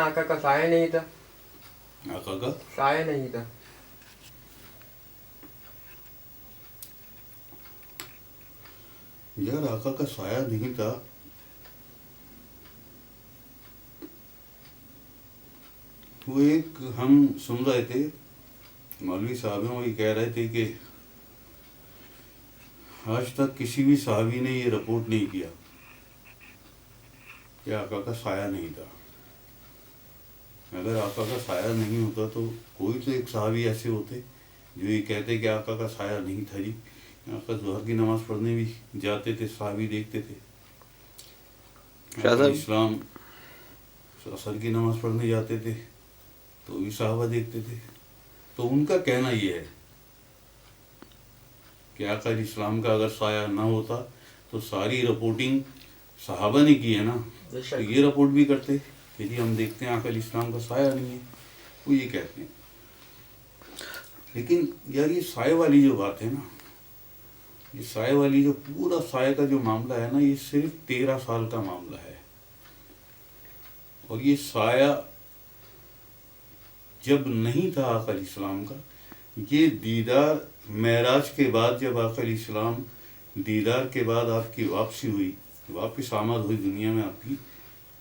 آقا کا سایہ نہیں تھا. آقا کا سایہ نہیں تھا. یار آقا کا سایہ نہیں تھا. وہ ایک ہم سن رہے تھے مولوی صاحب ہیں، وہی کہہ رہے تھے کہ آج تک کسی بھی صحابی نے یہ رپورٹ نہیں کیا کہ آقا کا سایہ نہیں تھا. اگر آقا کا سایہ نہیں ہوتا تو کوئی تو ایک صحابی ایسے ہوتے جو یہ کہتے کہ آقا کا سایہ نہیں تھا. جی آقا ظہر کی نماز پڑھنے بھی جاتے تھے، صحابی دیکھتے تھے. آقا اسلام عصر کی نماز پڑھنے جاتے تھے تو بھی صحابہ دیکھتے تھے. تو ان کا کہنا یہ ہے کہ آقا اسلام کا اگر سایہ نہ ہوتا تو ساری رپورٹنگ صحابہ نے کی ہے نا، تو یہ رپورٹ بھی کرتے کہ جی ہم دیکھتے ہیں آقا اسلام کا سایہ نہیں ہے. وہ یہ کہتے ہیں. لیکن یار یہ سائے والی جو بات ہے نا، یہ سائے والی جو پورا سائے کا جو معاملہ ہے نا، یہ صرف 13 سال کا معاملہ ہے. اور یہ سایہ جب نہیں تھا آقا علیہ السلام کا، یہ دیدار معراج کے بعد جب آقا علیہ السلام دیدار کے بعد آپ کی واپسی ہوئی، واپس آمد ہوئی دنیا میں آپ کی،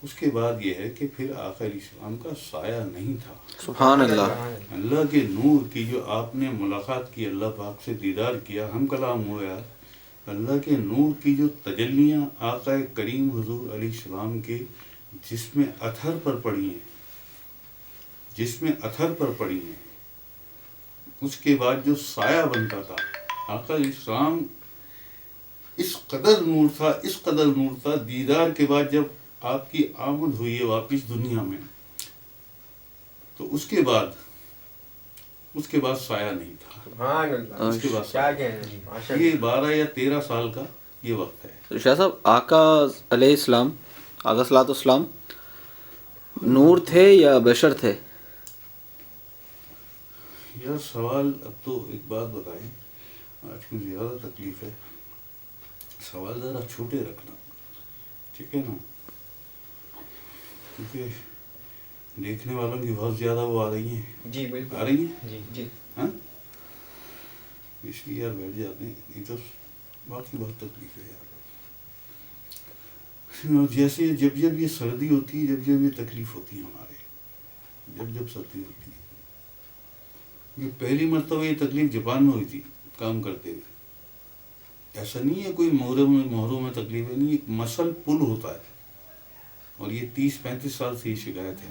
اس کے بعد یہ ہے کہ پھر آقا علیہ السلام کا سایہ نہیں تھا. سبحان اللہ. اللہ کے نور کی جو آپ نے ملاقات کی، اللہ پاک سے دیدار کیا، ہم کلام ہو یار. اللہ کے نور کی جو تجلیاں آقا کریم حضور علیہ السلام کے جسم اطہر پر پڑی ہیں، جسم اطہر پر پڑی ہیں، اس کے بعد جو سایہ بنتا تھا آقا علیہ السلام، اس قدر نور تھا، اس قدر نور تھا. دیدار کے بعد جب آپ کی آمد ہوئی ہے واپس دنیا میں، تو اس کے بعد سایہ نہیں تھا. سبحان اللہ. اس کے بعد کیا کہنا ہے، ماشاء اللہ. یہ 12 یا 13 سال کا یہ وقت ہے. تو شاہ صاحب، آقا علیہ السلام، آقا صلاۃ السلام نور تھے یا بشر تھے؟ یار سوال، اب تو ایک بات بتائیں، آج کل زیادہ تکلیف ہے، سوال ذرا چھوٹے رکھنا، ٹھیک ہے نا؟ کیونکہ دیکھنے والوں کی بہت زیادہ وہ آ رہی ہیں. جی بالکل آ رہی ہیں. جی جی. ہاں، اس لیے یار بیٹھ جاتے ہیں، نہیں تو باقی بہت تکلیف ہے یار. جیسے جب یہ سردی ہوتی ہے، جب یہ تکلیف ہوتی ہے ہمارے، جب سردی ہوتی ہے. یہ پہلی مرتبہ یہ تکلیف جاپان میں ہوئی تھی کام کرتے ہوئے. ایسا نہیں ہے کوئی مہروں میں تکلیف ہے، نہیں، ایک مسل پل ہوتا ہے. اور یہ 30-35 سال سے یہ شکایت ہے،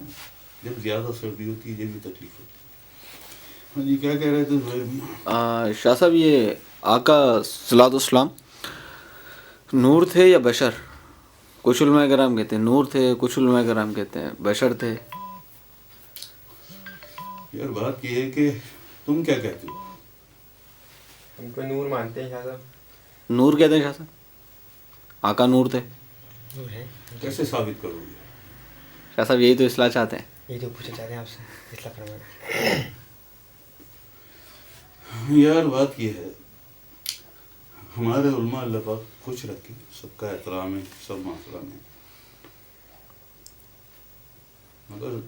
جب زیادہ سردی ہوتی ہے جب یہ تکلیف ہوتی ہے. ہاں جی، کیا کہہ رہے تھے؟ شاہ صاحب، یہ آقا صلاۃ السلام نور تھے یا بشر؟ کچھ علماء کرام کہتے ہیں نور تھے، کچھ علماء کرام کہتے ہیں بشر تھے. یار بات یہ ہے کہ تم کیا کہتے ہو؟ ہم کو نور مانتے ہیں شاہ صاحب. نور کہتے ہیں شاہ صاحب، آقا نور تھے. نور ہے. کیسے ثابت کرو گے؟ شاہ صاحب یہی تو اصلاح چاہتے ہیں. یہ جو پوچھنا چاہتے ہیں آپ سے اصلاح فرمائیں. یار بات یہ ہے، ہمارے علماء اللہ پاک خوش رکھے، سب کا احترام ہے، سب محترم ہے. مگر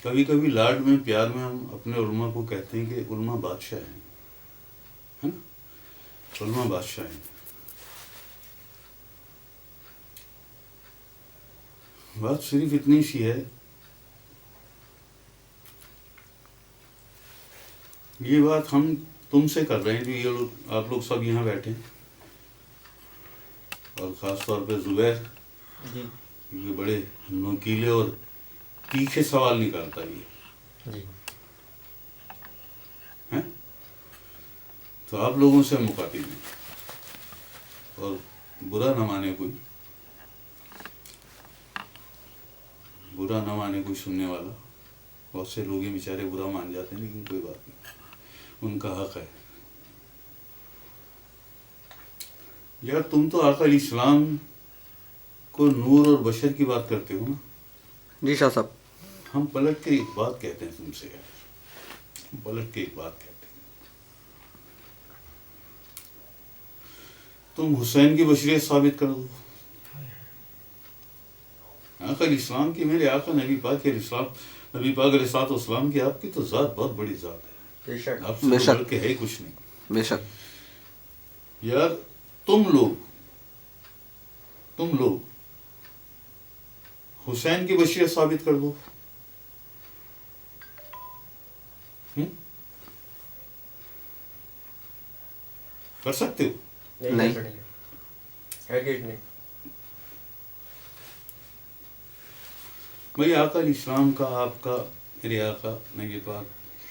کبھی کبھی لاڈ میں، پیار میں ہم اپنے علماء کو کہتے ہیں کہ علماء بادشاہ ہیں، ہے نا؟ علماء بادشاہ ہیں. بات صرف اتنی سی ہے، یہ بات ہم تم سے کر رہے ہیں جو یہ لوگ، آپ لوگ سب یہاں بیٹھے ہیں، اور خاص طور پہ زبیر، جی یہ بڑے نوکیلے اور تیکھے سوال نکالتا ہے. جی. ہیں تو آپ لوگوں سے مخاطب ہیں، اور برا نہ مانے کوئی، برا نہ مانے کوئی سننے والا. بہت سے لوگ یہ بیچارے برا مان جاتے ہیں، لیکن کوئی بات نہیں، ان کا حق ہے. یار تم تو آقا علیہ السلام کو نور اور بشر کی بات کرتے ہو نا. جی شاہ صاحب. ہم پلٹ کے ایک بات کہتے ہیں تم سے یار، ہم پلٹ کے ایک بات کہتے ہیں. تم حسین کی بشریت ثابت کر دو. آقا علیہ السلام کی، میرے آقا نبی پاک علیہ السلام کی، آپ کی تو ذات بہت بڑی ذات ہے، بے شک آپ بے سے شک۔ بڑھ کے ہے کچھ نہیں بے شک۔ یار۔ تم لوگ حسین کی بشریت ثابت کر دو، کر سکتے ہو؟ نہیں۔ کر سکتے، ہرگز نہیں۔ بھائی آقا علیہ السلام کا، آپ کا، میرے آقا نبی پاک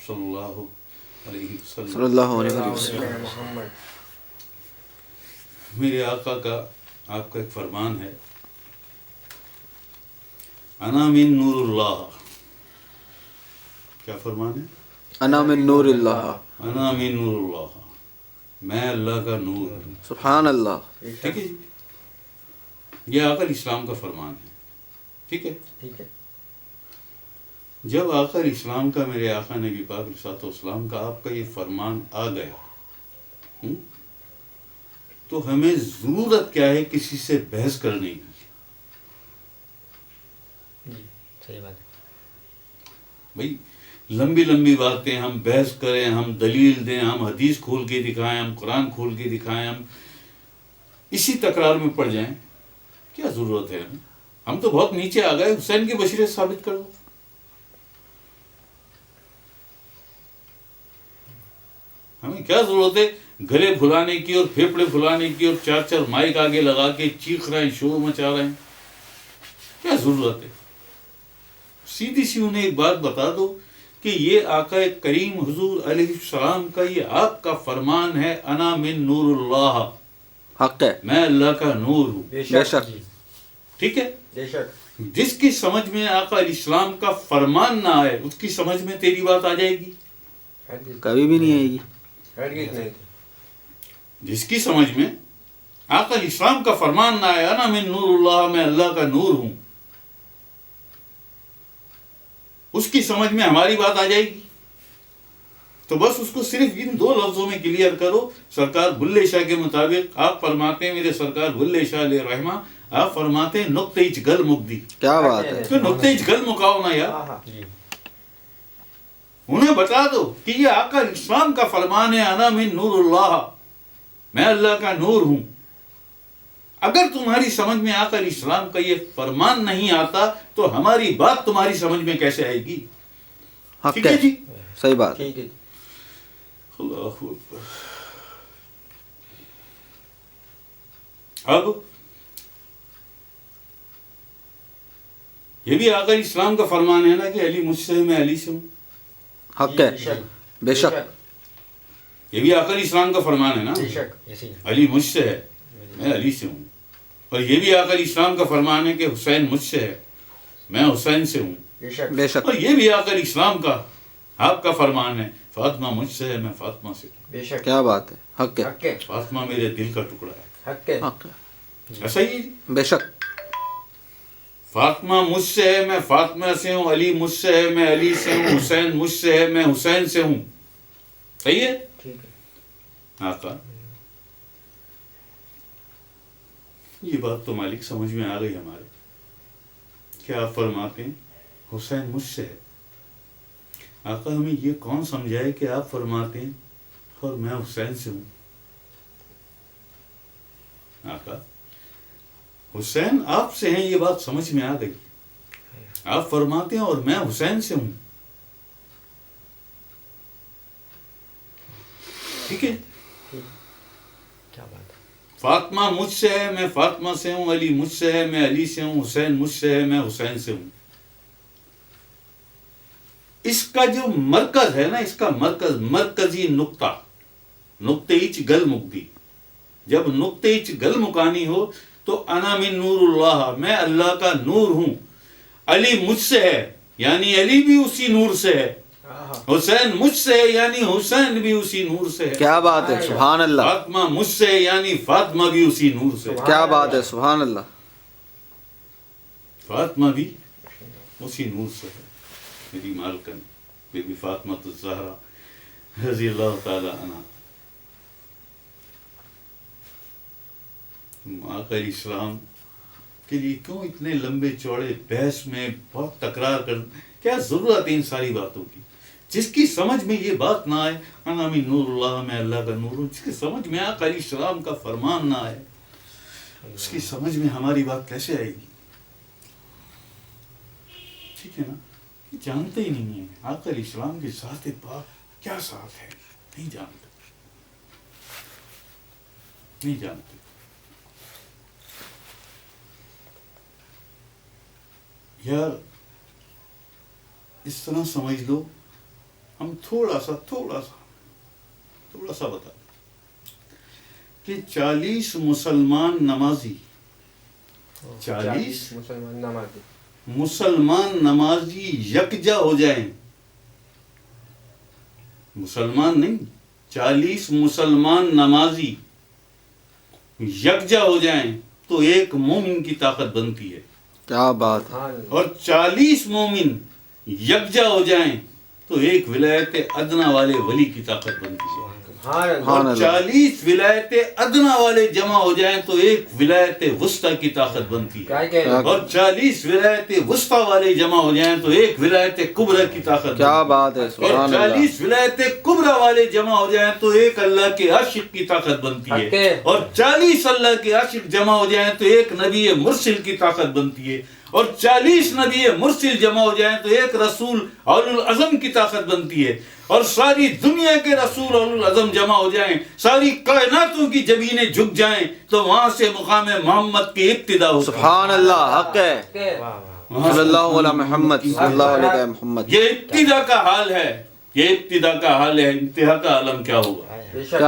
صلی اللہ علیہ صلی وسلم، اللہ علیہ اللہ وسلم۔ علیہ محمد، میرے آقا کا، آپ کا ایک فرمان ہے، انا من نور اللہ، کیا فرمان ہے؟ انا من نور اللہ، انا من نور اللہ، میں اللہ کا نور ہوں۔ سبحان اللہ۔ بے ٹھیک شک، ہے جی، یہ آقا علیہ السلام کا فرمان ہے، ٹھیک ہے۔ ٹھیک ہے۔ جب آقا علیہ السلام کا، میرے آقا نبی پاک علیہ السلام کا، آپ کا یہ فرمان آ گیا، تو ہمیں ضرورت کیا ہے کسی سے بحث کرنے کی؟ جی صحیح بات ہے۔ بھائی لمبی لمبی باتیں ہم بحث کریں، ہم دلیل دیں، ہم حدیث کھول کے دکھائیں، ہم قرآن کھول کے دکھائیں، ہم اسی تکرار میں پڑ جائیں، کیا ضرورت ہے ہمیں؟ ہم تو بہت نیچے آ گئے، حسین کی بشریت ثابت کر دو۔ ہمیں کیا ضرورت ہے گلے پھلانے کی اور پھیپڑے پھلانے کی اور چار چار مائک آگے لگا کے چیخ رہے ہیں، شور مچا رہے ہیں، کیا ضرورت ہے؟ سیدھی سی انہیں ایک بات بتا دو کہ یہ آقا کریم حضور علیہ السلام کا، یہ آپ کا فرمان ہے، انا من نور اللہ، حق ہے۔ میں اللہ کا نور ہوں، بے بے شک شک۔ جی، ٹھیک ہے۔ بے شک، جس کی سمجھ میں آقا علیہ السلام کا فرمان نہ آئے، اس کی سمجھ میں تیری بات آ جائے گی؟ ہرگز کبھی بھی نہیں آئے گی۔ ہرگز نہیں۔ جس کی سمجھ میں آقا علیہ السلام کا فرمان نہ آئے، انا من نور اللہ، میں اللہ کا نور ہوں، اس کی سمجھ میں ہماری بات آ جائے گی؟ تو بس اس کو صرف ان دو لفظوں میں کلیئر کرو۔ سرکار بلے شاہ کے مطابق آپ فرماتے ہیں، میرے سرکار بلے شاہ علیہ رحمہ، آپ فرماتے ہیں نقطۂ گل مقدی، کیا بات ہے۔ تو نقطۂ گل مکاؤ نا یار، ہاں ہاں جی، انہیں بتا دو کہ یہ آقا علیہ السلام کا فرمان ہے، انا من نور اللہ، میں اللہ کا نور ہوں۔ اگر تمہاری سمجھ میں آقا علیہ السلام کا یہ فرمان نہیں آتا تو ہماری بات تمہاری سمجھ میں کیسے آئے گی؟ حق ٹھیک ہے ہے، جی، صحیح بات ہے۔ ٹھیک ہے۔ اللہ اکبر۔ اب یہ بھی آقا علیہ السلام کا فرمان ہے نا کہ علی مجھ سے ہے، میں علی سے ہوں، حق ہے، بے شک، بے شک۔ یہ بھی آقا علیہ السلام کا فرمان ہے نا، بے شک، ایسے ہی۔ علی مجھ سے ہے، میں علی سے ہوں۔ اور یہ بھی آقا علیہ السلام کا فرمان ہے کہ حسین مجھ سے ہے، میں حسین سے ہوں۔ بے شک، بے شک۔ اور یہ بھی آقا علیہ السلام کا، آپ کا فرمان ہے، فاطمہ مجھ سے ہے، میں فاطمہ سے ہوں، بے شک، کیا بات ہے، حق ہے، حق ہے، فاطمہ میرے دل کا ٹکڑا ہے۔ حق ہے، حق ہے، ایسا ہی ہے جی، بے شک۔ فاطمہ مجھ سے ہے، میں فاطمہ سے ہوں، علی مجھ سے ہے، میں علی سے ہوں، حسین مجھ سے ہے، میں حسین سے ہوں، صحیح ہے؟ ٹھیک ہے۔ آقا یہ بات تو مالک سمجھ میں آ گئی ہمارے، کیا آپ فرماتے ہیں حسین مجھ سے ہے؟ آقا ہمیں یہ کون سمجھائے کہ آپ فرماتے ہیں اور میں حسین سے ہوں؟ آقا حسین آپ سے ہیں، یہ بات سمجھ میں آ گئی، آپ فرماتے ہیں اور میں حسین سے ہوں، ٹھیک ہے؟ کیا بات ہے۔ فاطمہ مجھ سے ہے، میں فاطمہ سے ہوں، علی مجھ سے ہے، میں علی سے ہوں، حسین مجھ سے ہے، میں حسین سے ہوں۔ اس کا جو مرکز ہے نا، اس کا مرکزی نقطہ، نقطۂ گل مقدی، جب نقطۂ گل مکانی ہو تو انا من نور اللہ، میں اللہ کا نور ہوں، علی مجھ سے ہے یعنی علی بھی اسی نور سے ہے، حسین مجھ سے ہے یعنی حسین بھی اسی نور سے ہے، کیا بات ہے، سبحان اللہ، فاطمہ مجھ سے ہے یعنی فاطمہ بھی اسی نور سے ہے، کیا بات ہے، سبحان اللہ۔ فاطمہ بھی اسی نور سے ہے، میری مالکن بی بی فاطمہ الزہرا رضی اللہ تعالی عنہ۔ آقا علیہ السلام کے لیے کیوں اتنے لمبے چوڑے بحث میں بہت تکرار کر، کیا ضرورت ہے ان ساری باتوں کی؟ جس کی سمجھ میں یہ بات نہ آئے انا من نور اللہ، میں اللہ کا نور ہوں، جس کی سمجھ میں آقا علیہ السلام کا فرمان نہ آئے، اس کی سمجھ میں ہماری بات کیسے آئے گی؟ ٹھیک ہے نا؟ یہ جانتے ہی نہیں ہیں آقا علیہ السلام کی ذات پاک کیا ذات ہے، نہیں جانتے، نہیں جانتے۔ یار اس طرح سمجھ لو، ہم تھوڑا سا بتا کہ 40 مسلمان نمازی، 40 مسلمان نمازی یکجا ہو جائیں، مسلمان نہیں، 40 مسلمان نمازی یکجا ہو جائیں تو ایک مومن کی طاقت بنتی ہے۔ کیا بات ہے! اور 40 مومن یکجا ہو جائیں تو ایک ولایت ادنا والے ولی کی طاقت بنتی ہے۔ اور 40 ولایت ادنا والے جمع ہو جائیں تو ایک ولایت وسطی کی طاقت بنتی ہے۔ اور 40 ولایت وسطی والے جمع ہو جائیں تو ایک ولایت کبریٰ کی طاقت بنتی ہے۔ کیا بات ہے! اور سبحان اللہ! 40 ولایت کبریٰ والے جمع ہو جائیں تو ایک اللہ کے عاشق کی طاقت بنتی ہے۔ اور 40 اللہ کے عاشق جمع ہو جائیں تو ایک نبی مرسل کی طاقت بنتی ہے۔ اور 40 نبی مرسل جمع ہو جائیں تو ایک رسول اولو العزم کی طاقت بنتی ہے۔ اور ساری دنیا کے رسول اولو العزم جمع ہو جائیں، ساری کائناتوں کی جبینیں جھک جائیں تو وہاں سے مقام محمد کی ابتدا ہوتی ہے۔ سبحان اللہ! حق ہے! صلی اللہ علیہ محمد، صلی اللہ علیہ محمد۔ یہ ابتدا کا حال ہے، یہ ابتدا کا حال ہے، انتہا کا عالم کیا ہوگا؟